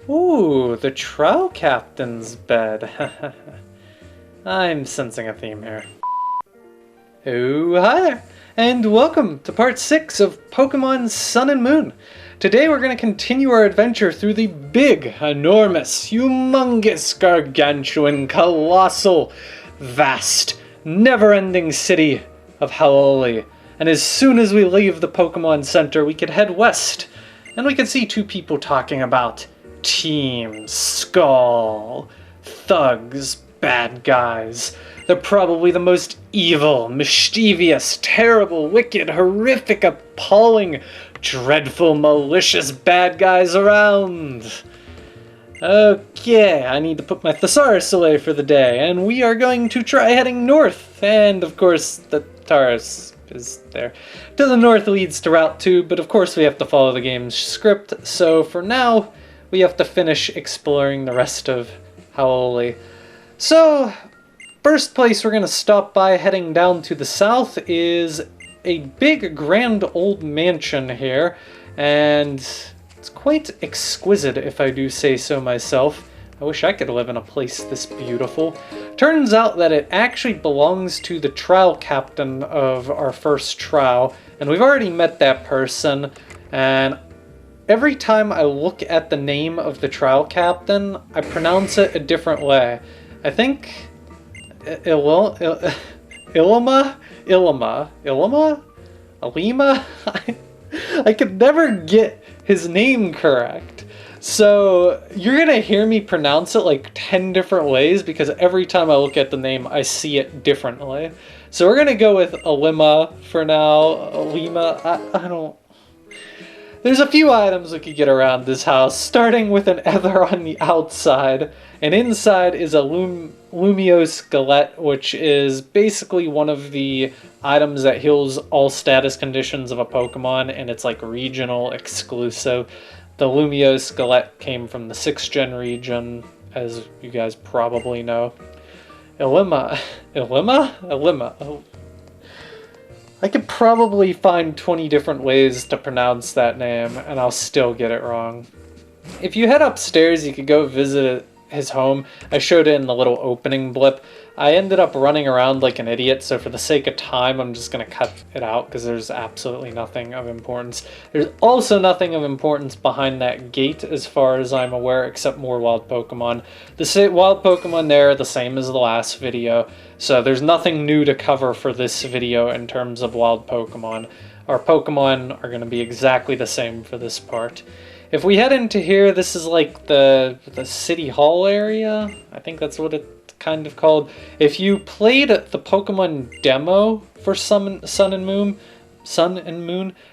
Ooh, the trial captain's bed. I'm sensing a theme here. Oh, hi there, and welcome to part 6 of Pokemon Sun and Moon. Today we're going to continue our adventure through the big, enormous, humongous, gargantuan, colossal, vast, never-ending city of Hau'oli. And as soon as we leave the Pokemon Center, we could head west, and we could see two people talking about Team Skull. Thugs, bad guys. They're probably the most evil, mischievous, terrible, wicked, horrific, appalling, dreadful, malicious bad guys around. Okay, I need to put my thesaurus away for the day, and we are going to try heading north. And of course, the Taurus is there. To the north leads to Route 2, but of course we have to follow the game's script, so for now, we have to finish exploring the rest of Hau'oli. So, first place we're going to stop by heading down to the south is a big, grand old mansion here, and it's quite exquisite if I do say so myself. I wish I could live in a place this beautiful. Turns out that it actually belongs to the trial captain of our first trial, and we've already met that person, and every time I look at the name of the trial captain, I pronounce it a different way. I think Ilima? I could never get his name correct. So you're gonna hear me pronounce it like 10 different ways because every time I look at the name, I see it differently. So we're gonna go with Ilima for now. Ilima, I don't... There's a few items we could get around this house, starting with an ether on the outside, and inside is a Lumio Skelette, which is basically one of the items that heals all status conditions of a Pokemon, and it's like regional exclusive. The Lumio Skelette came from the 6th gen region, as you guys probably know. Ilima? Oh. I could probably find 20 different ways to pronounce that name, and I'll still get it wrong. If you head upstairs, you could go visit his home. I showed it in the little opening blip. I ended up running around like an idiot, so for the sake of time, I'm just going to cut it out because there's absolutely nothing of importance. There's also nothing of importance behind that gate as far as I'm aware, except more wild Pokemon. The wild Pokemon there are the same as the last video, so there's nothing new to cover for this video in terms of wild Pokemon. Our Pokemon are going to be exactly the same for this part. If we head into here, this is like the City Hall area. I think that's what it's kind of called. If you played the Pokemon demo for Sun and Moon,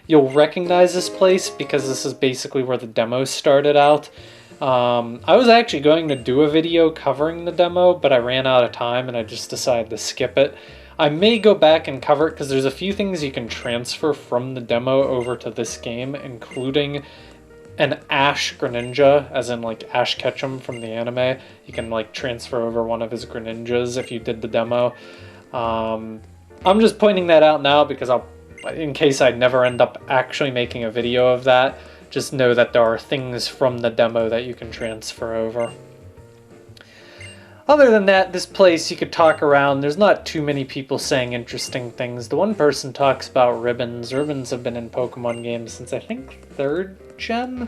you'll recognize this place because this is basically where the demo started out. I was actually going to do a video covering the demo, but I ran out of time and I just decided to skip it. I may go back and cover it because there's a few things you can transfer from the demo over to this game, including an Ash Greninja, as in like Ash Ketchum from the anime. You can like transfer over one of his Greninjas if you did the demo. I'm just pointing that out now because in case I never end up actually making a video of that, just know that there are things from the demo that you can transfer over. Other than that, this place you could talk around. There's not too many people saying interesting things. The one person talks about ribbons. Ribbons have been in Pokemon games since I think 3rd gen,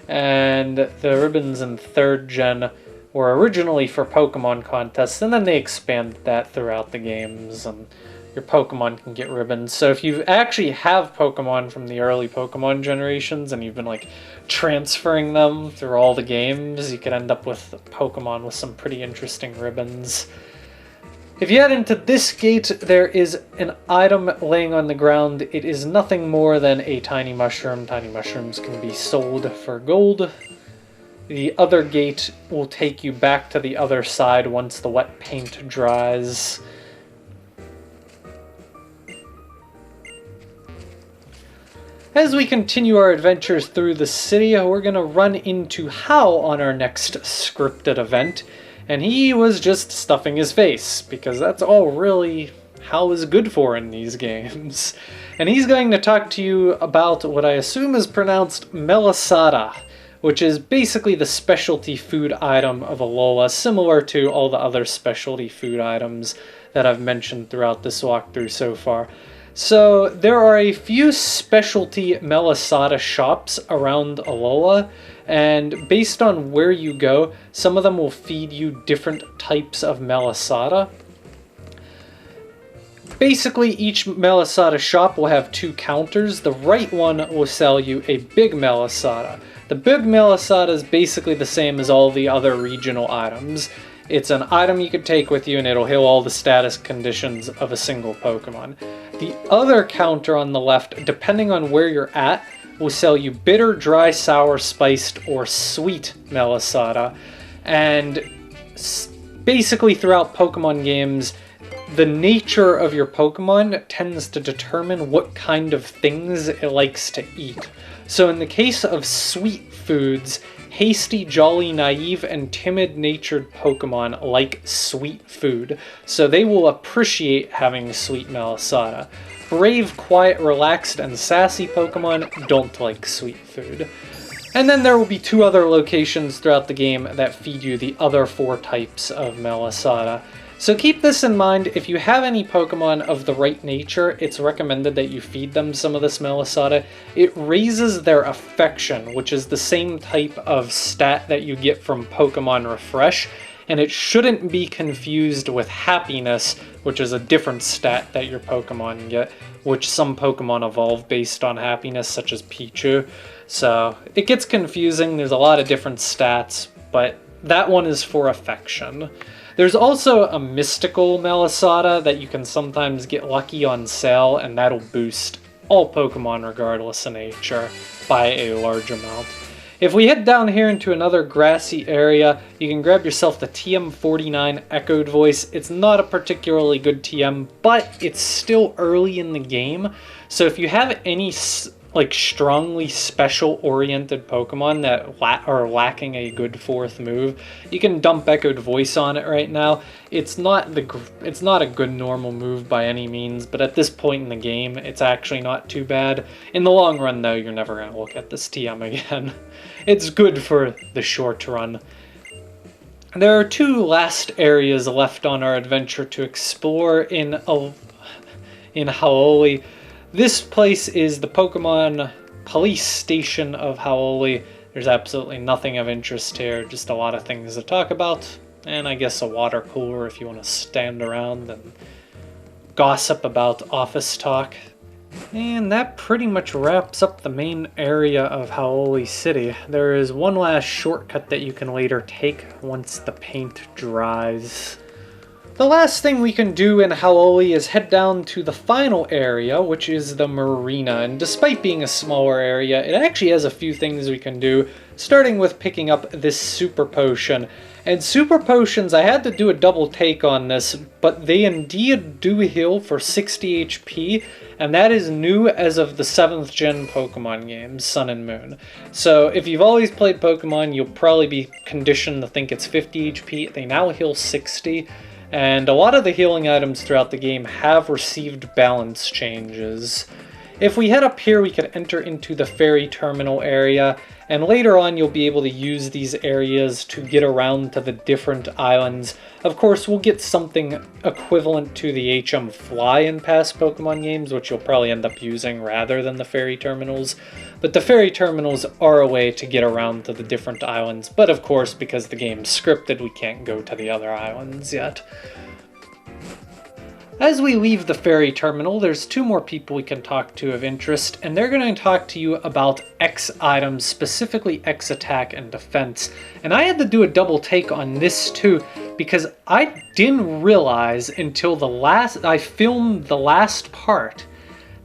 and the ribbons in 3rd gen were originally for Pokemon contests, and then they expanded that throughout the games, and your Pokemon can get ribbons. So if you actually have Pokemon from the early Pokemon generations and you've been like transferring them through all the games, you could end up with Pokemon with some pretty interesting ribbons. If you head into this gate, there is an item laying on the ground. It is nothing more than a tiny mushroom. Tiny mushrooms can be sold for gold. The other gate will take you back to the other side once the wet paint dries. As we continue our adventures through the city, we're going to run into Hau on our next scripted event, and he was just stuffing his face, because that's all really Hau is good for in these games. And he's going to talk to you about what I assume is pronounced Melisada, which is basically the specialty food item of Alola, similar to all the other specialty food items that I've mentioned throughout this walkthrough so far. So there are a few specialty Melisata shops around Alola, and based on where you go, some of them will feed you different types of Melisata. Basically, each Melisata shop will have 2 counters. The right one will sell you a big Melisata. The big Melisata is basically the same as all the other regional items. It's an item you can take with you and it'll heal all the status conditions of a single Pokemon. The other counter on the left, depending on where you're at, will sell you bitter, dry, sour, spiced, or sweet Melisata. And basically throughout Pokemon games, the nature of your Pokemon tends to determine what kind of things it likes to eat. So in the case of sweet foods, hasty, jolly, naive, and timid-natured Pokemon like sweet food, so they will appreciate having sweet Melisata. Brave, quiet, relaxed, and sassy Pokemon don't like sweet food. And then there will be 2 other locations throughout the game that feed you the other 4 types of Melisata. So keep this in mind, if you have any Pokemon of the right nature, it's recommended that you feed them some of this Melisata. It raises their affection, which is the same type of stat that you get from Pokemon Refresh, and it shouldn't be confused with happiness, which is a different stat that your Pokemon get, which some Pokemon evolve based on happiness, such as Pichu. So it gets confusing, there's a lot of different stats, but that one is for affection. There's also a mystical Melisata that you can sometimes get lucky on sale, and that'll boost all Pokemon regardless of nature by a large amount. If we head down here into another grassy area, you can grab yourself the TM49 Echoed Voice. It's not a particularly good TM, but it's still early in the game, so if you have any strongly special-oriented Pokemon that are lacking a good 4th move, you can dump Echoed Voice on it right now. It's not a good normal move by any means, but at this point in the game, it's actually not too bad. In the long run, though, you're never going to look at this TM again. It's good for the short run. There are 2 last areas left on our adventure to explore in Hau'oli. This place is the Pokemon police station of Hau'oli. There's absolutely nothing of interest here, just a lot of things to talk about, and I guess a water cooler if you want to stand around and gossip about office talk. And that pretty much wraps up the main area of Hau'oli City. There is one last shortcut that you can later take once the paint dries. The last thing we can do in Hau'oli is head down to the final area, which is the marina, and despite being a smaller area, it actually has a few things we can do, starting with picking up this Super Potion. And Super Potions, I had to do a double take on this, but they indeed do heal for 60 HP, and that is new as of the 7th gen Pokemon games, Sun and Moon. So if you've always played Pokemon, you'll probably be conditioned to think it's 50 HP, they now heal 60. And a lot of the healing items throughout the game have received balance changes. If we head up here, we can enter into the ferry terminal area, and later on you'll be able to use these areas to get around to the different islands. Of course, we'll get something equivalent to the HM Fly in past Pokemon games, which you'll probably end up using rather than the ferry terminals. But the ferry terminals are a way to get around to the different islands, but of course, because the game's scripted, we can't go to the other islands yet. As we leave the ferry terminal, there's 2 more people we can talk to of interest, and they're going to talk to you about X items, specifically X attack and defense. And I had to do a double take on this too, because I didn't realize until I filmed the last part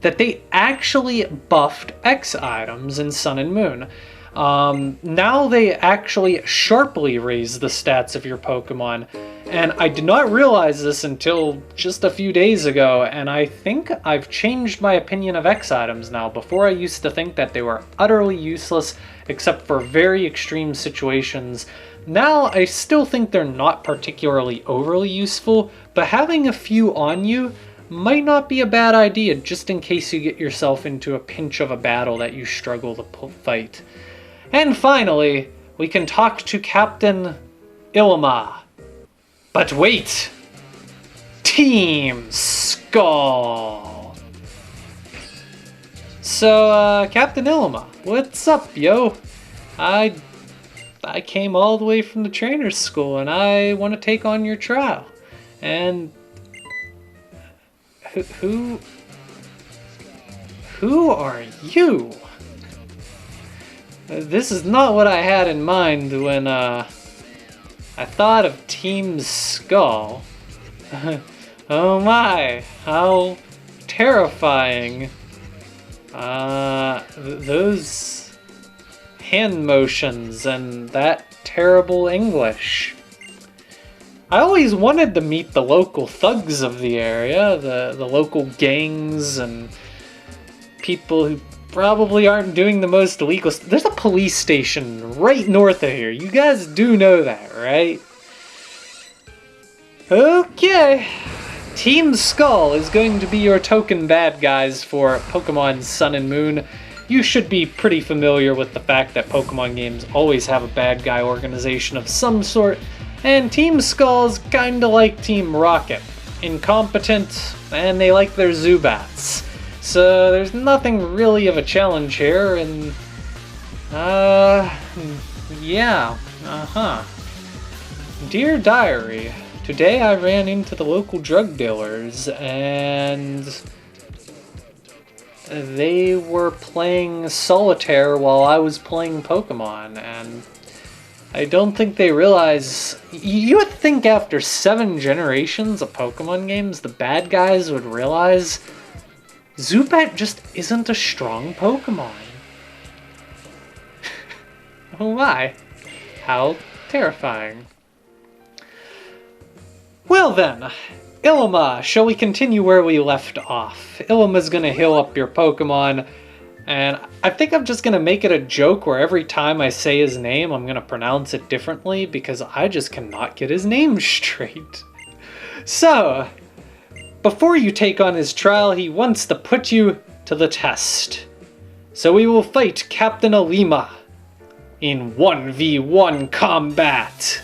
that they actually buffed X items in Sun and Moon. Now they actually sharply raise the stats of your Pokemon, and I did not realize this until just a few days ago, and I think I've changed my opinion of X items now. Before, I used to think that they were utterly useless except for very extreme situations. Now I still think they're not particularly overly useful, but having a few on you might not be a bad idea, just in case you get yourself into a pinch of a battle that you struggle to fight. And finally, we can talk to Captain Ilma. But wait! Team Skull! So, Captain Ilma, what's up, yo? I came all the way from the trainer's school and I want to take on your trial. And who are you? This is not what I had in mind when I thought of Team Skull. Oh my, how terrifying. Those hand motions and that terrible English. I always wanted to meet the local thugs of the area, the local gangs and people who probably aren't doing the most illegal stuff. There's a police station right north of here. You guys do know that, right? Okay. Team Skull is going to be your token bad guys for Pokemon Sun and Moon. You should be pretty familiar with the fact that Pokemon games always have a bad guy organization of some sort, and Team Skull's kinda like Team Rocket. Incompetent, and they like their Zubats. So there's nothing really of a challenge here, and yeah, Dear Diary, today I ran into the local drug dealers, and they were playing solitaire while I was playing Pokemon, and I don't think they realize... You would think after 7 generations of Pokemon games, the bad guys would realize Zubat just isn't a strong Pokemon. Oh my, how terrifying. Well then, Ilma, shall we continue where we left off? Ilma's gonna heal up your Pokemon, and I think I'm just gonna make it a joke where every time I say his name, I'm gonna pronounce it differently because I just cannot get his name straight. So, before you take on his trial, he wants to put you to the test. So we will fight Captain Ilma in 1v1 combat.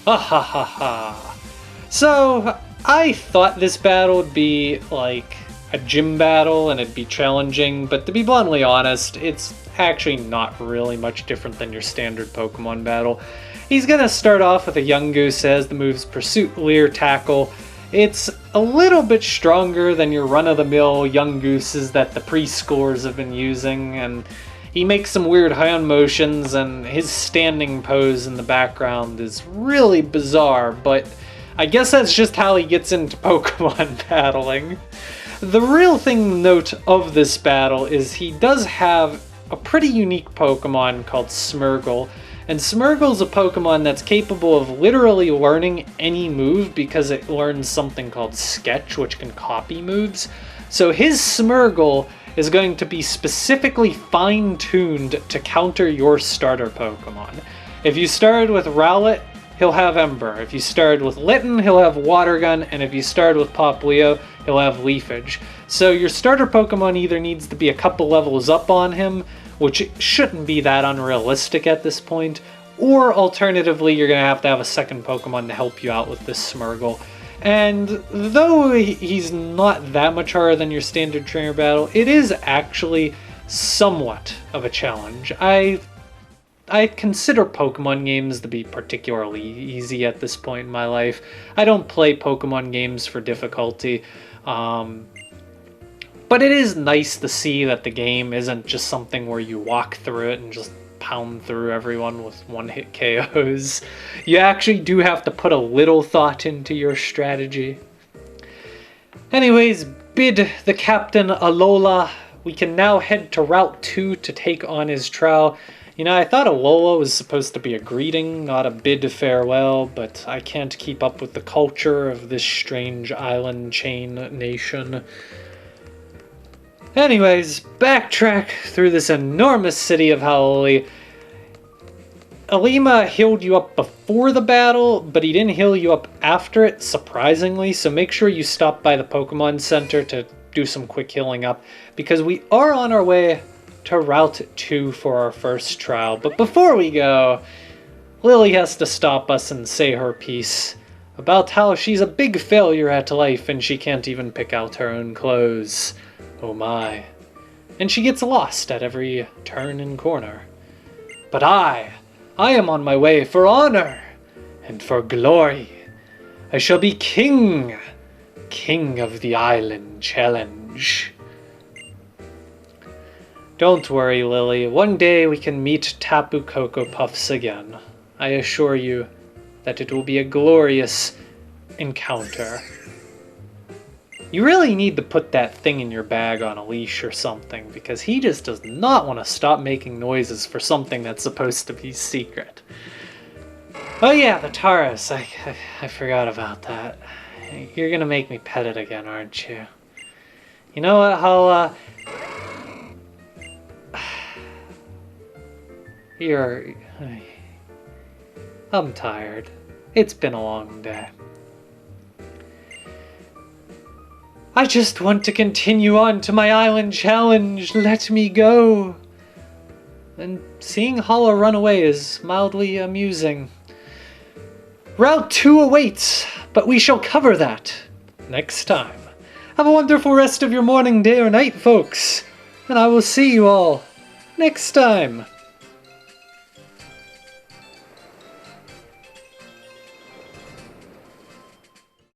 Ha ha ha ha. So, I thought this battle would be like a gym battle and it'd be challenging, but to be bluntly honest, it's actually not really much different than your standard Pokemon battle. He's gonna start off with a Yungoos as the moves Pursuit, Leer, Tackle. It's a little bit stronger than your run-of-the-mill Yungooses that the preschoolers have been using, and he makes some weird hand motions, and his standing pose in the background is really bizarre, but I guess that's just how he gets into Pokemon battling. The real thing to note of this battle is he does have a pretty unique Pokemon called Smeargle, and Smeargle's a Pokemon that's capable of literally learning any move because it learns something called Sketch, which can copy moves. So his Smeargle is going to be specifically fine-tuned to counter your starter Pokemon. If you started with Rowlet, he'll have Ember. If you started with Litten, he'll have Water Gun, and if you started with Popplio, he'll have Leafage. So your starter Pokemon either needs to be a couple levels up on him, which shouldn't be that unrealistic at this point, or alternatively, you're going to have a second Pokemon to help you out with this Smeargle. And though he's not that much harder than your standard trainer battle, it is actually somewhat of a challenge. I consider Pokemon games to be particularly easy at this point in my life. I don't play Pokemon games for difficulty, but it is nice to see that the game isn't just something where you walk through it and just pound through everyone with one-hit KOs. You actually do have to put a little thought into your strategy. Anyways, bid the Captain Alola. We can now head to Route 2 to take on his trial. You know, I thought Alola was supposed to be a greeting, not a bid farewell, but I can't keep up with the culture of this strange island chain nation. Anyways, backtrack through this enormous city of Howley. Ilma healed you up before the battle, but he didn't heal you up after it, surprisingly, so make sure you stop by the Pokemon Center to do some quick healing up, because we are on our way to Route 2 for our first trial. But before we go, Lily has to stop us and say her piece about how she's a big failure at life and she can't even pick out her own clothes. Oh my. And she gets lost at every turn and corner. But I am on my way for honor and for glory. I shall be king of the island challenge. Don't worry, Lily. One day we can meet Tapu Koko Puffs again. I assure you that it will be a glorious encounter. You really need to put that thing in your bag on a leash or something, because he just does not want to stop making noises for something that's supposed to be secret. Oh yeah, the Taurus. I forgot about that. You're gonna make me pet it again, aren't you? You know what, I'm tired. It's been a long day. I just want to continue on to my island challenge. Let me go. And seeing Hala run away is mildly amusing. Route 2 awaits, but we shall cover that next time. Have a wonderful rest of your morning, day, or night, folks. And I will see you all next time.